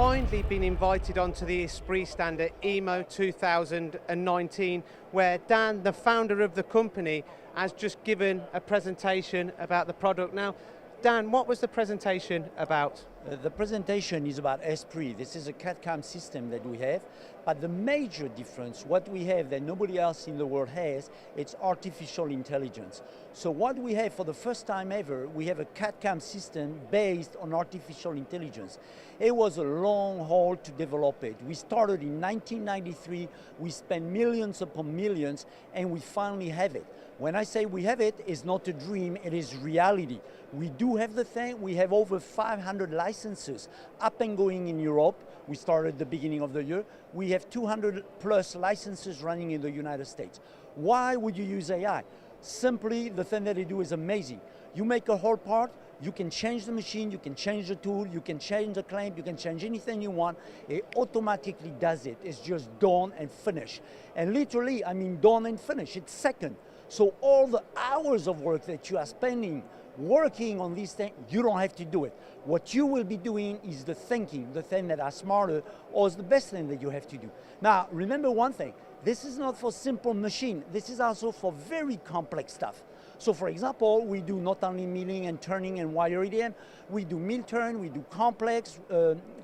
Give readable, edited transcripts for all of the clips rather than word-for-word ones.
finally been invited onto the Espirit stand at EMO 2019, where Dan, the founder of the company, has just given a presentation about the product. Now, Dan, what was the presentation about? The presentation is about Espirit. This is a CAD/CAM system that we have, but the major difference, what we have that nobody else in the world has, it's artificial intelligence. So what we have for the first time ever, we have a CAD/CAM system based on artificial intelligence. It was a long haul to develop it. We started in 1993, we spent millions upon millions, and we finally have it. When I say we have it, it's not a dream, it is reality. We do have the thing. We have over 500 licenses up and going in Europe. We started at the beginning of the year. We have 200 plus licenses running in the United States. Why would you use AI? Simply, the thing that they do is amazing. You make a whole part, you can change the machine, you can change the tool, you can change the clamp, you can change anything you want. It automatically does it. It's just done and finished. And literally, I mean done and finished. It's second. So all the hours of work that you are spending working on these things, you don't have to do it. What you will be doing is the thinking, the thing that are smarter, or is the best thing that you have to do. Now, remember one thing, this is not for simple machine, this is also for very complex stuff. So for example, we do not only milling and turning and wire EDM, we do mill turn, we do complex,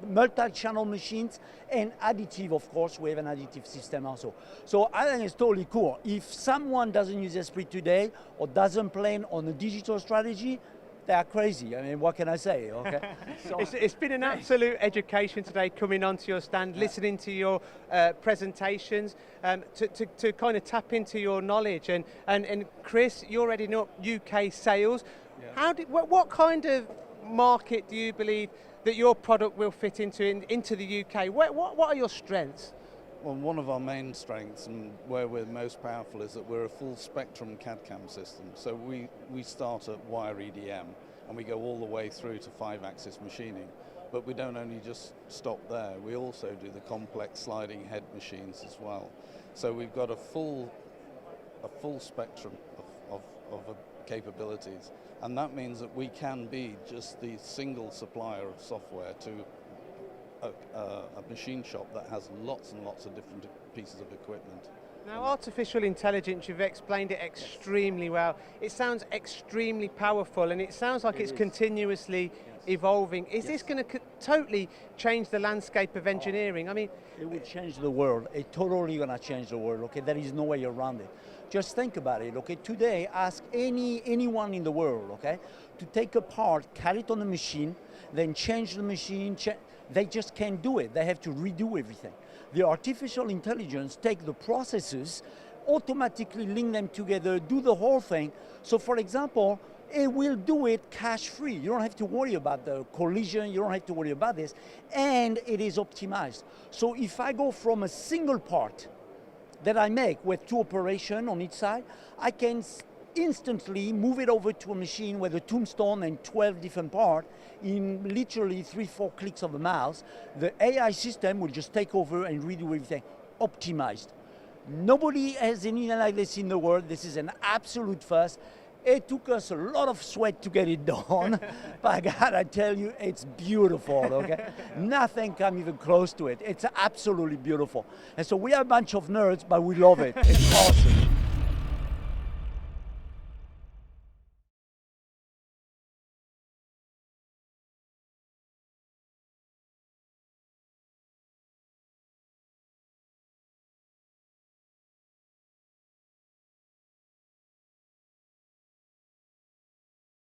multi-channel machines, and additive, of course, we have an additive system also. So I think it's totally cool. If someone doesn't use Espirit today, or doesn't plan on a digital strategy, they are crazy. I mean, what can I say, okay? So, it's been an absolute education today coming onto your stand, listening to your presentations, to kind of tap into your knowledge. And Chris, you're heading up UK sales. Yeah. What kind of market do you believe that your product will fit into the UK? What are your strengths? Well, one of our main strengths and where we're most powerful is that we're a full spectrum CAD/CAM system. So we start at wire EDM and we go all the way through to 5-axis machining. But we don't only just stop there, we also do the complex sliding head machines as well. So we've got a full spectrum of capabilities. And that means that we can be just the single supplier of software to a machine shop that has lots and lots of different pieces of equipment. Now, artificial intelligence, you've explained it extremely well. It sounds extremely powerful, and it sounds like it's continuously evolving. Is this going to totally change the landscape of engineering? I mean, it will change the world. It's totally going to change the world. Okay, there is no way around it. Just think about it. Okay, today, ask anyone in the world. Okay, to take a part, cut it on a machine, then change the machine. They just can't do it. They have to redo everything. The artificial intelligence take the processes, automatically link them together, do the whole thing. So for example, it will do it cash-free. You don't have to worry about the collision, you don't have to worry about this, and it is optimized. So if I go from a single part that I make with 2 operations on each side, I can instantly move it over to a machine with a tombstone and 12 different parts in literally 3-4 clicks of a mouse. The AI system will just take over and redo everything, optimized. Nobody has anything like this in the world. This is an absolute first. It took us a lot of sweat to get it done, but God, I tell you, it's beautiful, okay? Nothing comes even close to it. It's absolutely beautiful. And so we are a bunch of nerds, but we love it. It's awesome.